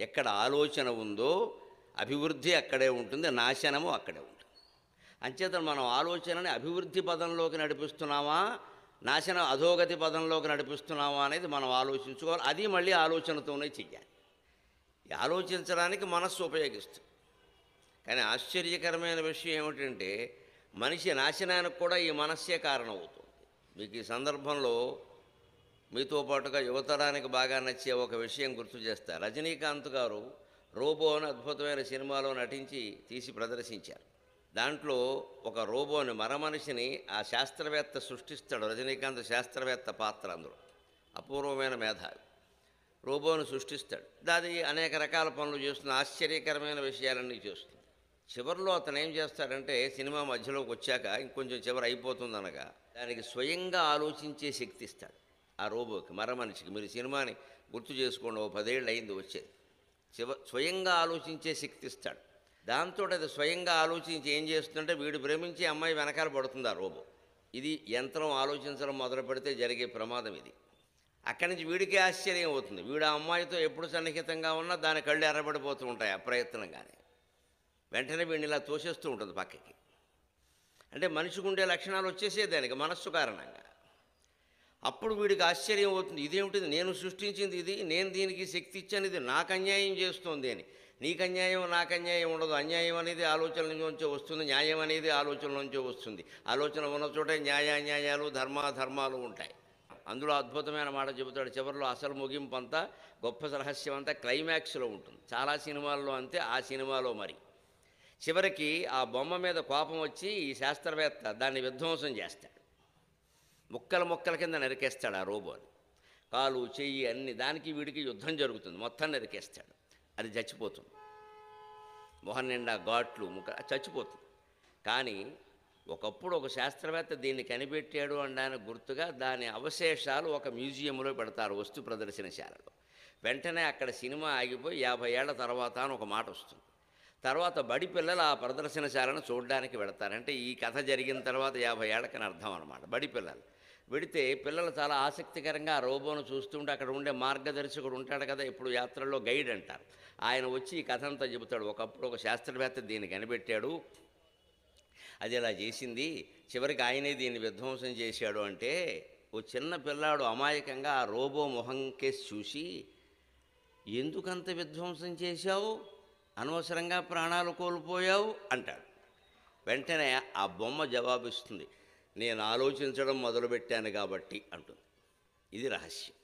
ఎక్కడ ఆలోచన ఉందో అభివృద్ధి అక్కడే ఉంటుంది, నాశనము అక్కడే ఉంటుంది. అంచేత మనం ఆలోచనని అభివృద్ధి పదంలోకి నడిపిస్తున్నామా, నాశనం అధోగతి పదంలోకి నడిపిస్తున్నామా అనేది మనం ఆలోచించుకోవాలి. అది మళ్ళీ ఆలోచనతోనే చెయ్యాలి. ఆలోచించడానికి మనస్సు ఉపయోగిస్తుంది. కానీ ఆశ్చర్యకరమైన విషయం ఏమిటంటే మనిషి నాశనానికి కూడా ఈ మనస్సే కారణమవుతుంది. మీకు ఈ సందర్భంలో మీతో పాటుగా యువతరానికి బాగా నచ్చే ఒక విషయం గుర్తు చేస్తా. రజనీకాంత్ గారు రోబో అని అద్భుతమైన సినిమాలో నటించి తీసి ప్రదర్శించారు. దాంట్లో ఒక రోబోని మరమనిషిని ఆ శాస్త్రవేత్త సృష్టిస్తాడు. రజనీకాంత్ శాస్త్రవేత్త పాత్ర అందులో అపూర్వమైన మేధావి. రోబోను సృష్టిస్తాడు. దాది అనేక రకాల పనులు చేస్తుంది, ఆశ్చర్యకరమైన విషయాలన్నీ చేస్తుంది. చివరిలో అతను ఏం చేస్తాడంటే సినిమా మధ్యలోకి వచ్చాక ఇంకొంచెం చివరి అయిపోతుందనగా దానికి స్వయంగా ఆలోచించే శక్తి ఇస్తాడు ఆ రోబోకి, మరమనిషికి. మీరు సినిమాని గుర్తు చేసుకోండి, ఓ 10 ఏళ్ళు అయింది వచ్చేది. స్వయంగా ఆలోచించే శక్తి ఇస్తాడు. దాంతో అది స్వయంగా ఆలోచించి ఏం చేస్తుందంటే వీడు ప్రేమించి అమ్మాయి వెనకాల పడుతుంది ఆ రోబో. ఇది యంత్రం ఆలోచించడం మొదలు పెడితే జరిగే ప్రమాదం ఇది. అక్కడి నుంచి వీడికి ఆశ్చర్యం అవుతుంది. వీడు ఆ అమ్మాయితో ఎప్పుడు సన్నిహితంగా ఉన్నా దాని కళ్ళు ఎర్రబడిపోతూ ఉంటాయి అప్రయత్నంగానే. వెంటనే వీడిని ఇలా తోసేస్తూ ఉంటుంది పక్కకి. అంటే మనిషికి ఉండే లక్షణాలు వచ్చేసే దానికి మనస్సు కారణంగా. అప్పుడు వీడికి ఆశ్చర్యం అవుతుంది, ఇదేమిటిది, నేను సృష్టించింది ఇది, నేను దీనికి శక్తి ఇచ్చాను, ఇది నాకు అన్యాయం చేస్తోంది అని. నీకు అన్యాయం నాకు అన్యాయం ఉండదు. అన్యాయం అనేది ఆలోచన నుంచే వస్తుంది, న్యాయం అనేది ఆలోచన నుంచే వస్తుంది. ఆలోచన ఉన్న చోటే న్యాయాన్యాయాలు ధర్మాధర్మాలు ఉంటాయి. అందులో అద్భుతమైన మాట చెబుతాడు చివరిలో. అసలు ముగింపు అంతా, గొప్ప రహస్యం అంతా క్లైమాక్స్లో ఉంటుంది. చాలా సినిమాల్లో అంతే, ఆ సినిమాలో మరి చివరికి ఆ బొమ్మ మీద కోపం వచ్చి ఈ శాస్త్రవేత్త దాన్ని విధ్వంసం చేస్తాడు. ముక్కల ముక్కల కింద నరికేస్తాడు ఆ రోబోని. కాలు చెయ్యి అన్ని, దానికి వీడికి యుద్ధం జరుగుతుంది. మొత్తం నరికేస్తాడు. అది చచ్చిపోతుంది. మొహం నిండా ఘాట్లు చచ్చిపోతుంది. కానీ ఒకప్పుడు ఒక శాస్త్రవేత్త దీన్ని కనిపెట్టాడు అనడానికి గుర్తుగా దాని అవశేషాలు ఒక మ్యూజియంలో పెడతారు, వస్తు ప్రదర్శనశాలలో. వెంటనే అక్కడ సినిమా ఆగిపోయి 50 ఏళ్ల తర్వాత అని ఒక మాట వస్తుంది. తర్వాత బడి పిల్లలు ఆ ప్రదర్శనశాలను చూడడానికి వెళతారు. అంటే ఈ కథ జరిగిన తర్వాత 50 ఏళ్ళకని అర్థం అనమాట. బడి పిల్లలు వెడితే పిల్లలు చాలా ఆసక్తికరంగా ఆ రోబోను చూస్తుంటే అక్కడ ఉండే మార్గదర్శకుడు ఉంటాడు కదా, ఇప్పుడు యాత్రల్లో గైడ్ అంటారు, ఆయన వచ్చి ఈ కథ అంతా చెబుతాడు. ఒకప్పుడు ఒక శాస్త్రవేత్త దీన్ని కనిపెట్టాడు, అది ఇలా చేసింది, చివరికి ఆయనే దీన్ని విధ్వంసం చేశాడు. అంటే ఓ చిన్న పిల్లాడు అమాయకంగా ఆ రోబో మొహం కేసి చూసి, ఎందుకంత విధ్వంసం చేశావు, అనవసరంగా ప్రాణాలు కోల్పోయావు అంటాడు. వెంటనే ఆ బొమ్మ జవాబిస్తుంది, నేను ఆలోచించడం మొదలుపెట్టాను కాబట్టి అంటుంది. ఇది రహస్యం.